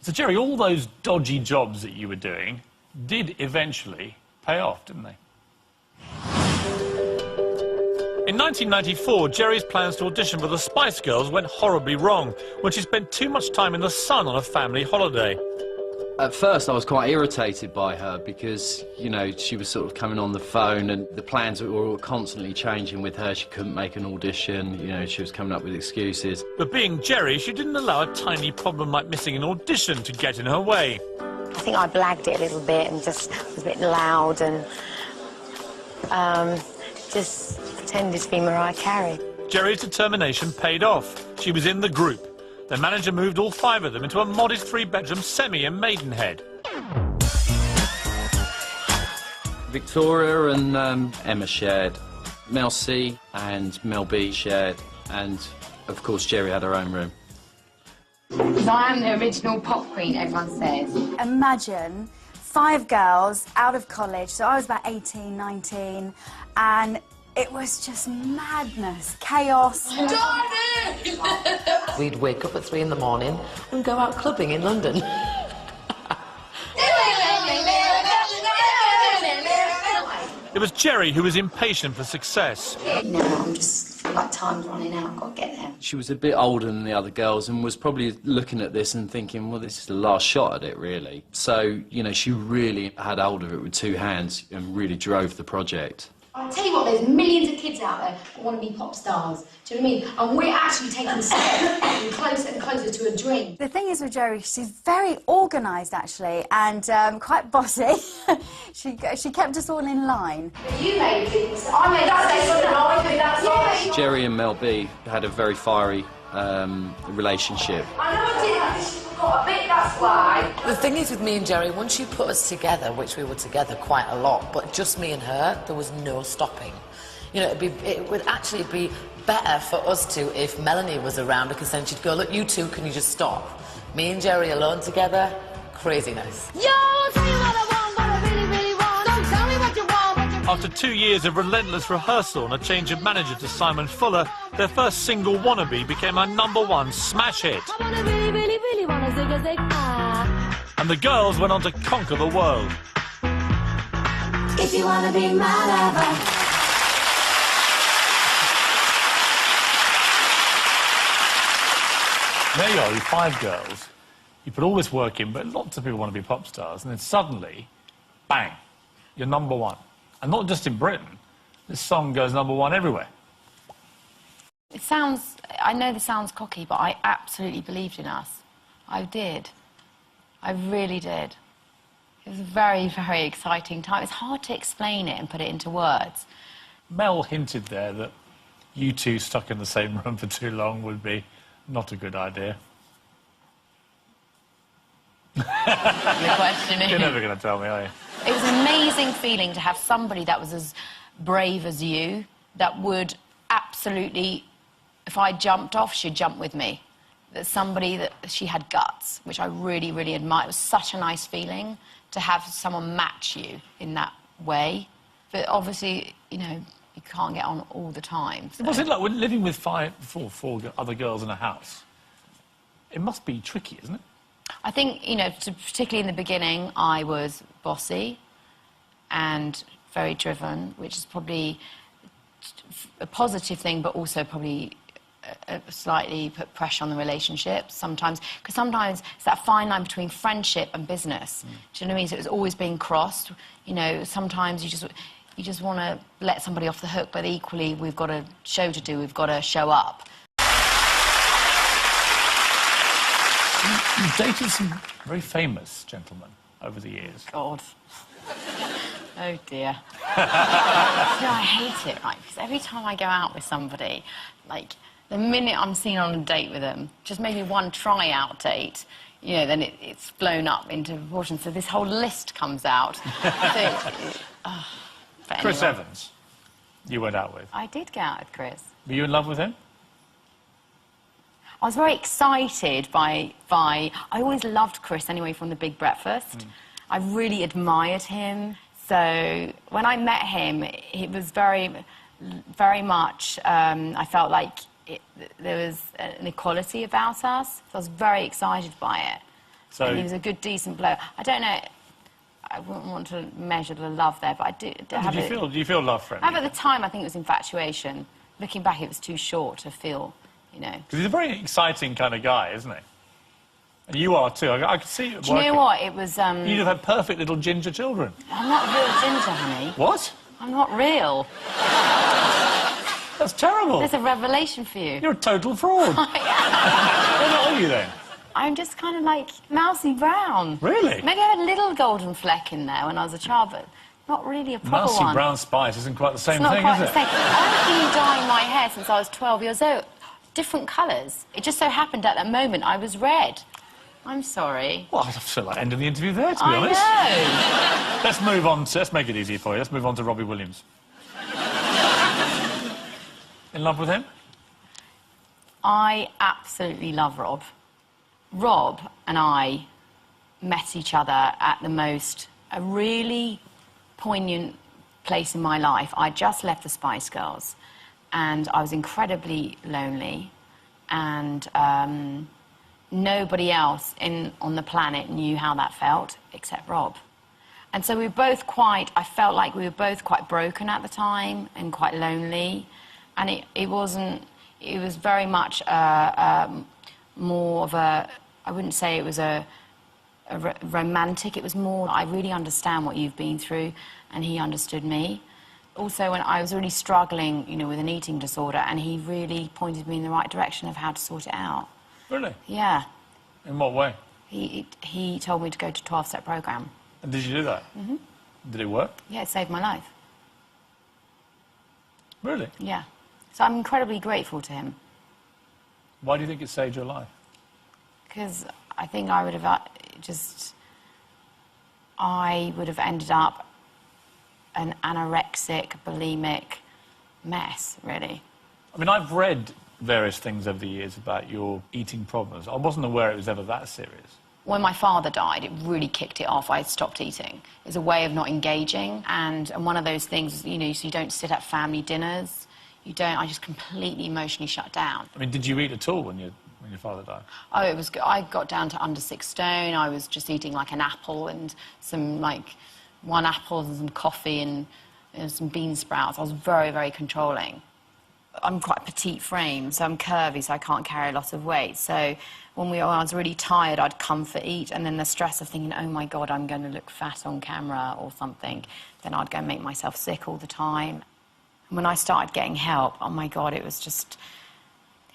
So, Geri, all those dodgy jobs that you were doing did eventually pay off, didn't they? In 1994, Geri's plans to audition for the Spice Girls went horribly wrong when she spent too much time in the sun on a family holiday. At first, I was quite irritated by her because, you know, she was sort of coming on the phone and the plans were all constantly changing with her. She couldn't make an audition, you know, she was coming up with excuses. But being Geri, she didn't allow a tiny problem like missing an audition to get in her way. I think I blagged it a little bit and just was a bit loud and just pretended to be Mariah Carey. Geri's determination paid off. She was in the group. Their manager moved all 5 of them into a modest 3-bedroom semi in Maidenhead. Victoria and Emma shared, Mel C and Mel B shared, and of course Geri had her own room. Because I am the original pop queen, everyone says. Imagine 5 girls out of college, so I was about 18, 19, and it was just madness, chaos. We'd wake up at 3 in the morning and go out clubbing in London. It was Geri who was impatient for success. No, I'm just like time's running out, I've got to get there. She was a bit older than the other girls and was probably looking at this and thinking, well, this is the last shot at it, really. So, you know, she really had hold of it with 2 hands and really drove the project. I'll tell you what, there's millions of kids out there that want to be pop stars. Do you know what I mean? And we're actually taking a step closer and closer to a dream. The thing is with Geri, she's very organised, actually, and quite bossy. she kept us all in line. You made things, I made that song. Geri and Mel B had a very fiery relationship. I know I did, because she forgot a bit, that's why. The thing is with me and Geri, once you put us together, which we were together quite a lot, but just me and her, there was no stopping. You know, it would actually be better for us two if Melanie was around, because then she'd go, look, you two, can you just stop? Me and Geri alone together, craziness. Yo, I'll tell you what I want, what I really, really want. Don't tell me what you want, what you... After 2 years of relentless rehearsal and a change of manager to Simon Fuller, their first single, Wannabe, became a #1 smash hit. I wanna really, really, really wanna zig a zig, ah. And the girls went on to conquer the world. If you wanna be my lover. There you are, you 5 girls. You put all this work in, but lots of people want to be pop stars, and then suddenly, bang, you're #1. And not just in Britain. This song goes #1 everywhere. It sounds... I know this sounds cocky, but I absolutely believed in us. I did. I really did. It was a very, very exciting time. It's hard to explain it and put it into words. Mel hinted there that you two stuck in the same room for too long would be not a good idea. The question is... You're never going to tell me, are you? It was an amazing feeling to have somebody that was as brave as you, that would absolutely, if I jumped off, she'd jump with me. That somebody that she had guts, which I really, really admire. It was such a nice feeling to have someone match you in that way. But obviously, you know, you can't get on all the time. So. What's it like when living with four other girls in a house? It must be tricky, isn't it? I think, you know, particularly in the beginning, I was bossy and very driven, which is probably a positive thing, but also probably slightly put pressure on the relationship sometimes. Because sometimes it's that fine line between friendship and business. Do you know what I mean? So it was always being crossed. You know, sometimes you just want to let somebody off the hook, but equally, we've got a show to do, we've got to show up. You've dated some very famous gentlemen over the years. God. Oh, dear. I hate it, right? Because every time I go out with somebody, like, the minute I'm seen on a date with them, just maybe one try-out date, you know, then it's blown up into proportion. So this whole list comes out. Chris Evans, you went out with. I did go out with Chris. Were you in love with him? I was very excited by... I always loved Chris anyway from The Big Breakfast. I really admired him. So when I met him, it was very, very much... I felt like there was an equality about us. So I was very excited by it. So And he was a good, decent bloke. I don't know, I wouldn't want to measure the love there, but I do... do you feel love for him? At the time, I think it was infatuation. Looking back, it was too short to feel, you know... Because he's a very exciting kind of guy, isn't he? And you are too. I can see it Do you know what? It was... You'd have had perfect little ginger children. I'm not real ginger, honey. What? I'm not real. That's terrible. There's a revelation for you. You're a total fraud. What are you then? I'm just kind of like mousy brown. Really? Maybe I had a little golden fleck in there when I was a child, but not really a proper one. Mousy brown spice isn't quite the same It's not thing, quite is the it? same. I've been dyeing my hair since I was 12 years old. Different colours. It just so happened at that moment I was red. I'm sorry. Well, I feel like ending the interview there, to be honest. I know. Let's move on to... Let's make it easier for you. Let's move on to Robbie Williams. In love with him? I absolutely love Rob. Rob and I met each other at a really poignant place in my life. I just left the Spice Girls and I was incredibly lonely, and nobody else on the planet knew how that felt except Rob. And so we were both I felt like we were both quite broken at the time and quite lonely. And it was very much more of a, I wouldn't say it was a romantic, it was more, I really understand what you've been through, and he understood me. Also, when I was really struggling, you know, with an eating disorder, and he really pointed me in the right direction of how to sort it out. Really? Yeah. In what way? He told me to go to a 12-step programme. And did you do that? Mm-hmm. Did it work? Yeah, it saved my life. Really? Yeah. So I'm incredibly grateful to him. Why do you think it saved your life? Because I think I would have ended up an anorexic, bulimic mess, really. I mean, I've read various things over the years about your eating problems. I wasn't aware it was ever that serious. When my father died, it really kicked it off. I stopped eating. It's a way of not engaging, and one of those things, you know, so you don't sit at family dinners. You don't. I just completely emotionally shut down. I mean, did you eat at all when your father died? Oh, it was. I got down to under 6 stone. I was just eating like an apple and some one apple and some coffee and some bean sprouts. I was very, very controlling. I'm quite petite frame, so I'm curvy, so I can't carry a lot of weight. So when I was really tired, I'd comfort eat, and then the stress of thinking, oh my God, I'm going to look fat on camera or something, then I'd go and make myself sick all the time. And when I started getting help, oh my God, it was just...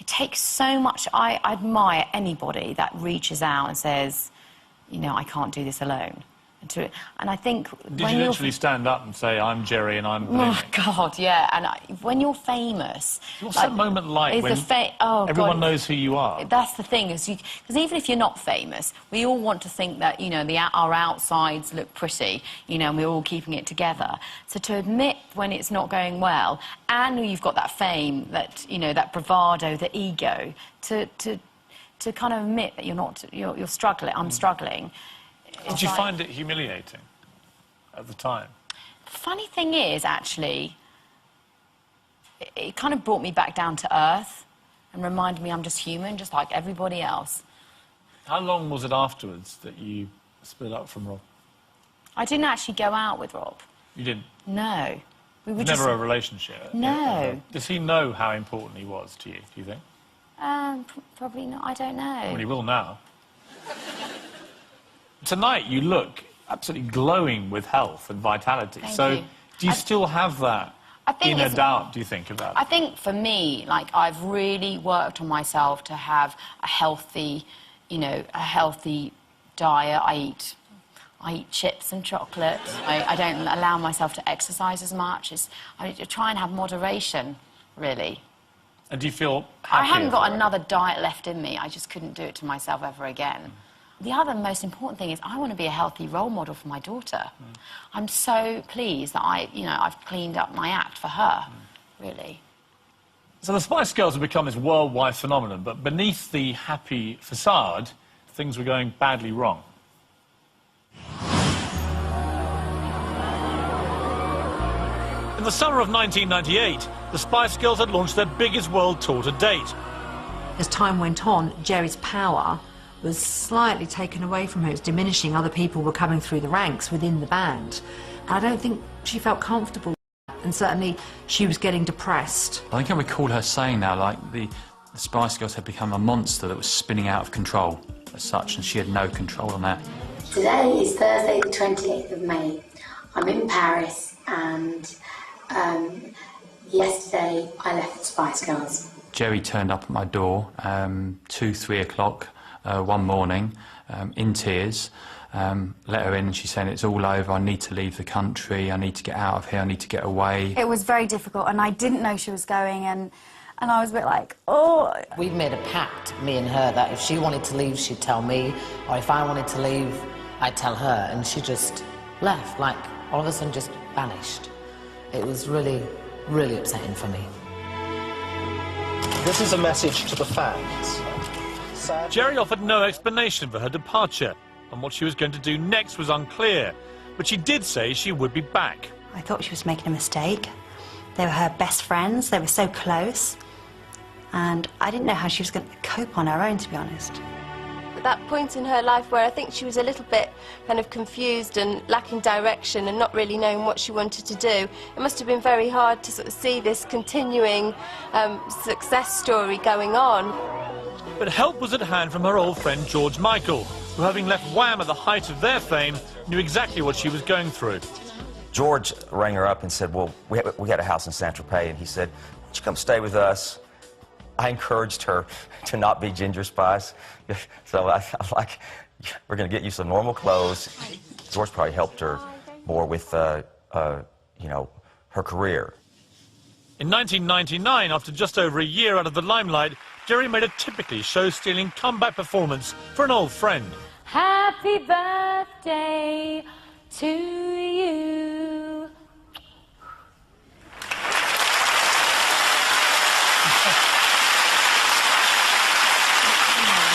It takes so much... I admire anybody that reaches out and says, you know, I can't do this alone. And I think... Did you literally stand up and say, I'm Geri and I'm bulimic? Oh, God, yeah. And when you're famous... What's that moment like when everyone knows who you are? That's the thing, because even if you're not famous, we all want to think that, you know, our outsides look pretty, you know, and we're all keeping it together. So to admit when it's not going well, and you've got that fame, that, you know, that bravado, the ego, to kind of admit that you're struggling, I'm struggling... Did you find it humiliating at the time? The funny thing is, actually, it kind of brought me back down to earth and reminded me I'm just human, just like everybody else. How long was it afterwards that you split up from Rob? I didn't actually go out with Rob. You didn't? No. We were Never a relationship? No. Does he know how important he was to you, do you think? Probably not. I don't know. Well, he will now. Tonight you look absolutely glowing with health and vitality. Thank so you. Do you still have that inner doubt, do you think, about it? I think for me, like, I've really worked on myself to have a healthy, you know, a healthy diet. I eat chips and chocolate. I don't allow myself to exercise as much. I try and have moderation, really. And do you feel happier? I haven't got another diet left in me. I just couldn't do it to myself ever again. The other most important thing is I want to be a healthy role model for my daughter. I'm so pleased that I've cleaned up my act for her, really. So the Spice Girls have become this worldwide phenomenon, but beneath the happy facade, things were going badly wrong. In the summer of 1998, the Spice Girls had launched their biggest world tour to date. As time went on, Geri's power was slightly taken away from her. It was diminishing. Other people were coming through the ranks within the band. And I don't think she felt comfortable. And certainly she was getting depressed. I think I recall her saying now, like, the Spice Girls had become a monster that was spinning out of control as such, and she had no control on that. Today is Thursday the 28th of May. I'm in Paris and yesterday I left the Spice Girls. Geri turned up at my door 2, 3 o'clock one morning in tears. Let her in and she's saying, it's all over, I need to leave the country, I need to get out of here, I need to get away. It was very difficult and I didn't know she was going and I was a bit like, oh. We made a pact, me and her, that if she wanted to leave, she'd tell me, or if I wanted to leave, I'd tell her, and she just left, like, all of a sudden just vanished. It was really, really upsetting for me. This is a message to the fans. Geri offered no explanation for her departure, and what she was going to do next was unclear, but she did say she would be back. I thought she was making a mistake. They were her best friends, they were so close, and I didn't know how she was going to cope on her own, to be honest. At that point in her life where I think she was a little bit kind of confused and lacking direction and not really knowing what she wanted to do, it must have been very hard to sort of see this continuing success story going on. But help was at hand from her old friend George Michael, who, having left Wham at the height of their fame, knew exactly what she was going through. George rang her up and said, well, we had a house in Saint-Tropez, and he said, would you come stay with us? I encouraged her to not be Ginger Spice. So I'm like, we're going to get you some normal clothes. George probably helped her more with, you know, her career. In 1999, after just over a year out of the limelight, Geri made a typically show-stealing comeback performance for an old friend. Happy birthday to you.